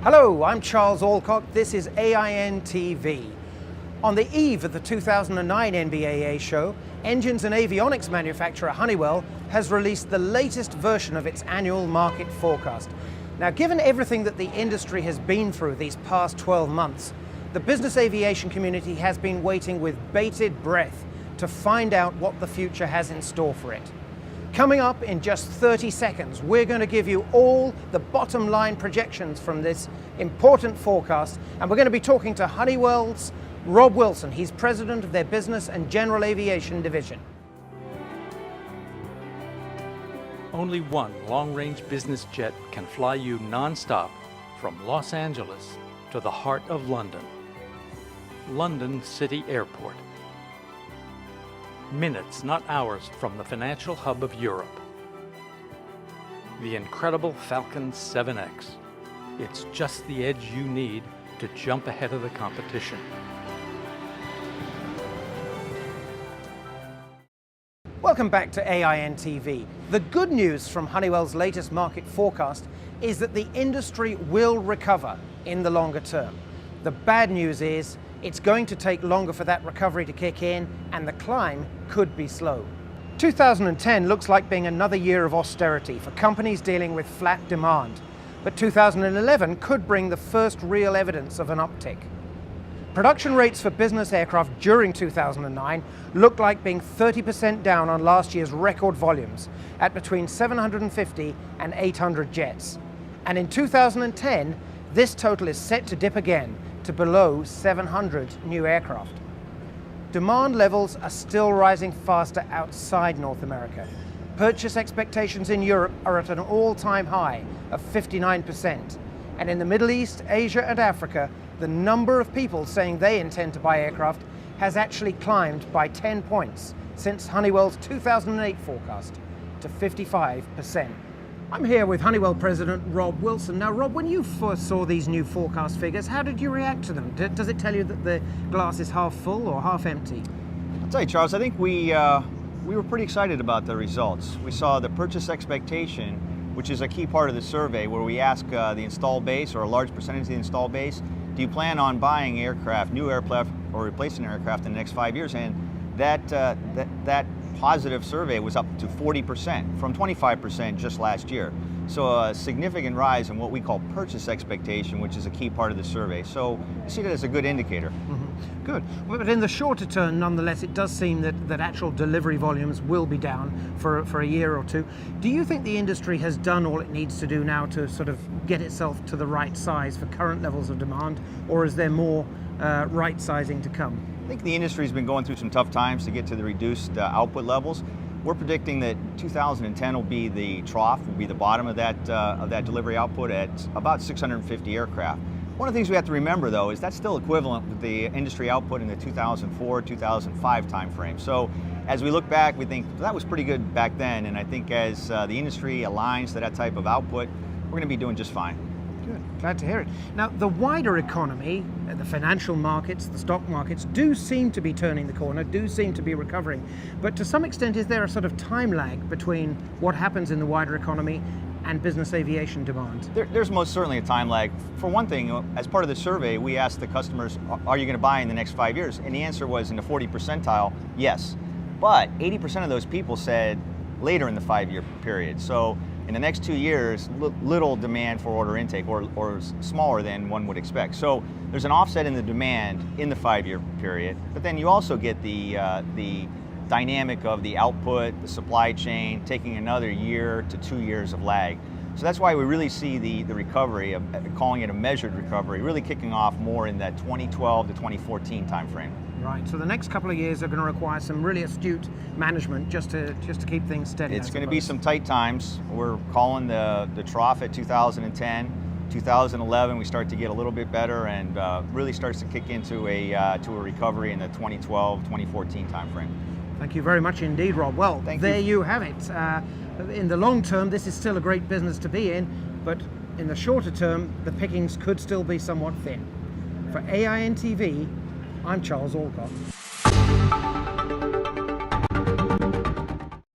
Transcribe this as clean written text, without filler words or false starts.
Hello, I'm Charles Alcock. This is AIN TV. On the eve of the 2009 NBAA show, engines and avionics manufacturer Honeywell has released the latest version of its annual market forecast. Now, given everything that the industry has been through these past 12 months, the business aviation community has been waiting with bated breath to find out what the future has in store for it. Coming up in just 30 seconds, we're going to give you all the bottom line projections from this important forecast, and we're going to be talking to Honeywell's Rob Wilson. He's president of their business and general aviation division. Only one long-range business jet can fly you non-stop from Los Angeles to the heart of London. London City Airport. Minutes, not hours, from the financial hub of Europe. The incredible Falcon 7X. It's just the edge you need to jump ahead of the competition. Welcome back to AIN TV. The good news from Honeywell's latest market forecast is that the industry will recover in the longer term. The bad news is it's going to take longer for that recovery to kick in, and the climb could be slow. 2010 looks like being another year of austerity for companies dealing with flat demand, but 2011 could bring the first real evidence of an uptick. Production rates for business aircraft during 2009 looked like being 30% down on last year's record volumes at between 750 and 800 jets. And in 2010, this total is set to dip again to below 700 new aircraft. Demand levels are still rising faster outside North America. Purchase expectations in Europe are at an all-time high of 59%. And in the Middle East, Asia, and Africa, the number of people saying they intend to buy aircraft has actually climbed by 10 points since Honeywell's 2008 forecast to 55%. I'm here with Honeywell President Rob Wilson. Now, Rob, when you first saw these new forecast figures, how did you react to them? Does it tell you that the glass is half full or half empty? I'll tell you, Charles, I think we were pretty excited about the results. We saw the purchase expectation, which is a key part of the survey, where we ask the installed base, or a large percentage of the installed base, do you plan on buying aircraft, new aircraft, or replacing aircraft in the next 5 years? And that positive survey was up to 40% from 25% just last year. So a significant rise in what we call purchase expectation, which is a key part of the survey. So I see that as a good indicator. Mm-hmm. Good. Well, but in the shorter term, nonetheless, it does seem that actual delivery volumes will be down for a year or two. Do you think the industry has done all it needs to do now to sort of get itself to the right size for current levels of demand, or is there more right sizing to come? I think the industry's been going through some tough times to get to the reduced output levels. We're predicting that 2010 will be the trough, will be the bottom of that delivery output at about 650 aircraft. One of the things we have to remember, though, is that's still equivalent with the industry output in the 2004, 2005 timeframe. So as we look back, we think that was pretty good back then, and I think as the industry aligns to that type of output, we're going to be doing just fine. Good, glad to hear it. Now, the wider economy, the financial markets, the stock markets, do seem to be turning the corner, do seem to be recovering. But to some extent, is there a sort of time lag between what happens in the wider economy and business aviation demand? There's most certainly a time lag. For one thing, as part of the survey, we asked the customers, are you going to buy in the next 5 years? And the answer was in the 40 percentile, yes. But 80% of those people said later in the 5-year period. So in the next 2 years, little demand for order intake, or smaller than one would expect. So there's an offset in the demand in the 5-year period, but then you also get the dynamic of the output, the supply chain, taking another year to 2 years of lag. So that's why we really see the recovery, calling it a measured recovery, really kicking off more in that 2012 to 2014 timeframe. Right, so the next couple of years are going to require some really astute management just to keep things steady. It's going to be some tight times. We're calling the trough at 2010. 2011, we start to get a little bit better, and really starts to kick into a recovery in the 2012, 2014 timeframe. Thank you very much indeed, Rob. Well, there you have it. In the long term, this is still a great business to be in, but in the shorter term, the pickings could still be somewhat thin. For AIN TV, I'm Charles Alcock.